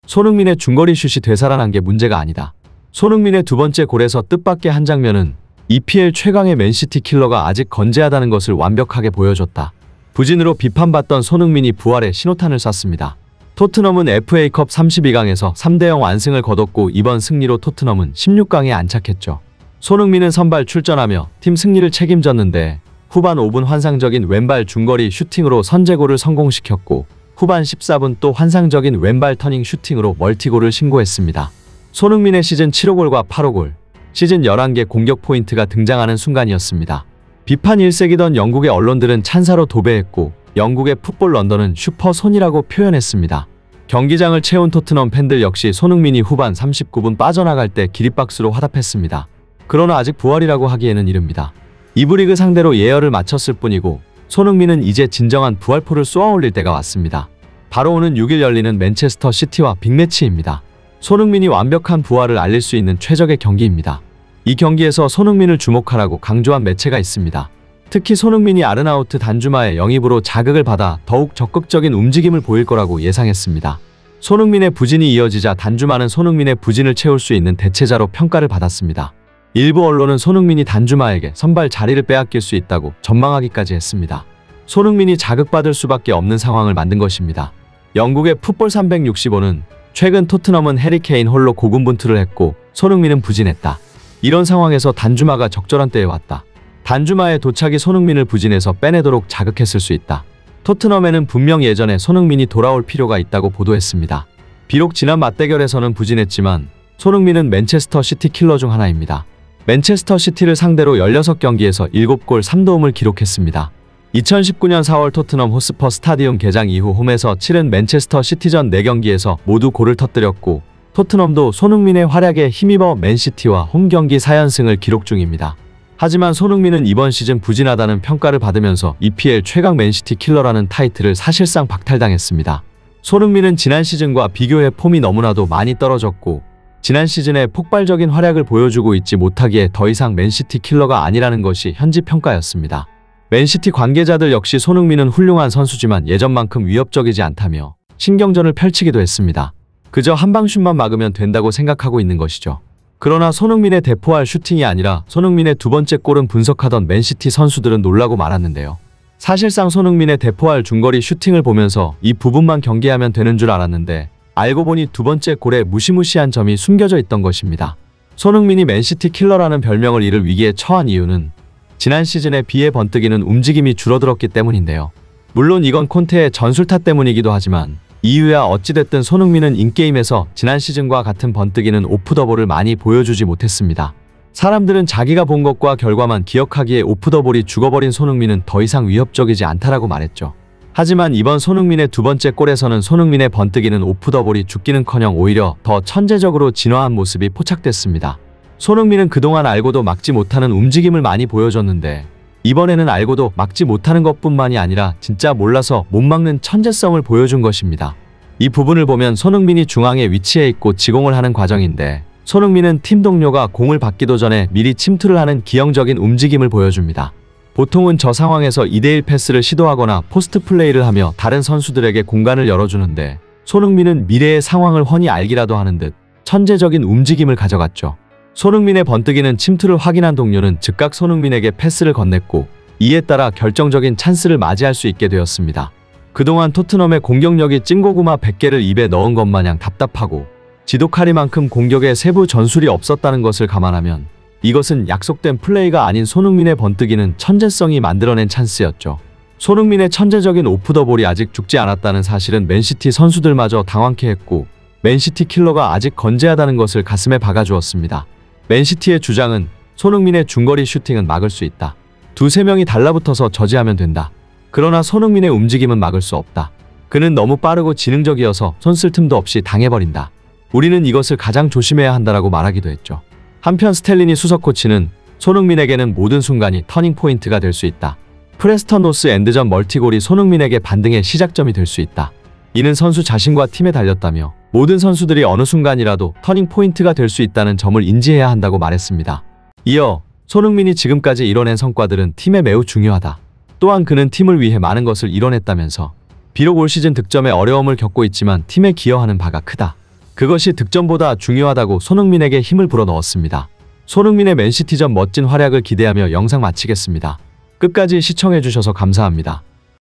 손흥민의 중거리 슛이 되살아난 게 문제가 아니다. 손흥민의 두 번째 골에서 뜻밖의 한 장면은 EPL 최강의 맨시티 킬러가 아직 건재하다는 것을 완벽하게 보여줬다. 부진으로 비판받던 손흥민이 부활의 신호탄을 쐈습니다. 토트넘은 FA컵 32강에서 3대0 완승을 거뒀고 이번 승리로 토트넘은 16강에 안착했죠. 손흥민은 선발 출전하며 팀 승리를 책임졌는데 후반 5분 환상적인 왼발 중거리 슈팅으로 선제골을 성공시켰고 후반 14분 또 환상적인 왼발 터닝 슈팅으로 멀티골을 신고했습니다. 손흥민의 시즌 7호 골과 8호 골, 시즌 11개 공격 포인트가 등장하는 순간이었습니다. 비판 일색이던 영국의 언론들은 찬사로 도배했고 영국의 풋볼 런던은 슈퍼손이라고 표현했습니다. 경기장을 채운 토트넘 팬들 역시 손흥민이 후반 39분 빠져나갈 때 기립박수로 화답했습니다. 그러나 아직 부활이라고 하기에는 이릅니다. 2부 리그 상대로 예열을 마쳤을 뿐이고 손흥민은 이제 진정한 부활포를 쏘아올릴 때가 왔습니다. 바로 오는 6일 열리는 맨체스터 시티와 빅매치입니다. 손흥민이 완벽한 부활을 알릴 수 있는 최적의 경기입니다. 이 경기에서 손흥민을 주목하라고 강조한 매체가 있습니다. 특히 손흥민이 아르나우트 단주마의 영입으로 자극을 받아 더욱 적극적인 움직임을 보일 거라고 예상했습니다. 손흥민의 부진이 이어지자 단주마는 손흥민의 부진을 채울 수 있는 대체자로 평가를 받았습니다. 일부 언론은 손흥민이 단주마에게 선발 자리를 빼앗길 수 있다고 전망하기까지 했습니다. 손흥민이 자극받을 수밖에 없는 상황을 만든 것입니다. 영국의 풋볼 365는 최근 토트넘은 해리 케인 홀로 고군분투를 했고 손흥민은 부진했다. 이런 상황에서 단주마가 적절한 때에 왔다. 단주마의 도착이 손흥민을 부진해서 빼내도록 자극했을 수 있다. 토트넘에는 분명 예전에 손흥민이 돌아올 필요가 있다고 보도했습니다. 비록 지난 맞대결에서는 부진했지만 손흥민은 맨체스터 시티 킬러 중 하나입니다. 맨체스터 시티를 상대로 16경기에서 7골 3도움을 기록했습니다. 2019년 4월 토트넘 호스퍼 스타디움 개장 이후 홈에서 치른 맨체스터 시티전 4경기에서 모두 골을 터뜨렸고 토트넘도 손흥민의 활약에 힘입어 맨시티와 홈경기 4연승을 기록 중입니다. 하지만 손흥민은 이번 시즌 부진하다는 평가를 받으면서 EPL 최강 맨시티 킬러라는 타이틀을 사실상 박탈당했습니다. 손흥민은 지난 시즌과 비교해 폼이 너무나도 많이 떨어졌고 지난 시즌에 폭발적인 활약을 보여주고 있지 못하기에 더 이상 맨시티 킬러가 아니라는 것이 현지 평가였습니다. 맨시티 관계자들 역시 손흥민은 훌륭한 선수지만 예전만큼 위협적이지 않다며 신경전을 펼치기도 했습니다. 그저 한방슛만 막으면 된다고 생각하고 있는 것이죠. 그러나 손흥민의 대포할 슈팅이 아니라 손흥민의 두 번째 골은 분석하던 맨시티 선수들은 놀라고 말았는데요. 사실상 손흥민의 대포할 중거리 슈팅을 보면서 이 부분만 경계하면 되는 줄 알았는데 알고 보니 두 번째 골에 무시무시한 점이 숨겨져 있던 것입니다. 손흥민이 맨시티 킬러라는 별명을 잃을 위기에 처한 이유는 지난 시즌에 비해 번뜩이는 움직임이 줄어들었기 때문인데요. 물론 이건 콘테의 전술 탓 때문이기도 하지만 이유야 어찌됐든 손흥민은 인게임에서 지난 시즌과 같은 번뜩이는 오프 더 볼을 많이 보여주지 못했습니다. 사람들은 자기가 본 것과 결과만 기억하기에 오프 더 볼이 죽어버린 손흥민은 더 이상 위협적이지 않다라고 말했죠. 하지만 이번 손흥민의 두 번째 골에서는 손흥민의 번뜩이는 오프 더 볼이 죽기는커녕 오히려 더 천재적으로 진화한 모습이 포착됐습니다. 손흥민은 그동안 알고도 막지 못하는 움직임을 많이 보여줬는데 이번에는 알고도 막지 못하는 것뿐만이 아니라 진짜 몰라서 못 막는 천재성을 보여준 것입니다. 이 부분을 보면 손흥민이 중앙에 위치해 있고 지공을 하는 과정인데 손흥민은 팀 동료가 공을 받기도 전에 미리 침투를 하는 기형적인 움직임을 보여줍니다. 보통은 저 상황에서 2대1 패스를 시도하거나 포스트 플레이를 하며 다른 선수들에게 공간을 열어주는데 손흥민은 미래의 상황을 훤히 알기라도 하는 듯 천재적인 움직임을 가져갔죠. 손흥민의 번뜩이는 침투를 확인한 동료는 즉각 손흥민에게 패스를 건넸고 이에 따라 결정적인 찬스를 맞이할 수 있게 되었습니다. 그동안 토트넘의 공격력이 찐고구마 100개를 입에 넣은 것 마냥 답답하고 지독하리만큼 공격에 세부 전술이 없었다는 것을 감안하면 이것은 약속된 플레이가 아닌 손흥민의 번뜩이는 천재성이 만들어낸 찬스였죠. 손흥민의 천재적인 오프 더 볼이 아직 죽지 않았다는 사실은 맨시티 선수들마저 당황케 했고 맨시티 킬러가 아직 건재하다는 것을 가슴에 박아주었습니다. 맨시티의 주장은 손흥민의 중거리 슈팅은 막을 수 있다. 두세 명이 달라붙어서 저지하면 된다. 그러나 손흥민의 움직임은 막을 수 없다. 그는 너무 빠르고 지능적이어서 손 쓸 틈도 없이 당해버린다. 우리는 이것을 가장 조심해야 한다라고 말하기도 했죠. 한편 스텔리니 수석 코치는 손흥민에게는 모든 순간이 터닝 포인트가 될 수 있다. 프레스턴 노스 엔드전 멀티골이 손흥민에게 반등의 시작점이 될 수 있다. 이는 선수 자신과 팀에 달렸다며 모든 선수들이 어느 순간이라도 터닝 포인트가 될 수 있다는 점을 인지해야 한다고 말했습니다. 이어 손흥민이 지금까지 이뤄낸 성과들은 팀에 매우 중요하다. 또한 그는 팀을 위해 많은 것을 이뤄냈다면서 비록 올 시즌 득점에 어려움을 겪고 있지만 팀에 기여하는 바가 크다. 그것이 득점보다 중요하다고 손흥민에게 힘을 불어넣었습니다. 손흥민의 맨시티전 멋진 활약을 기대하며 영상 마치겠습니다. 끝까지 시청해주셔서 감사합니다.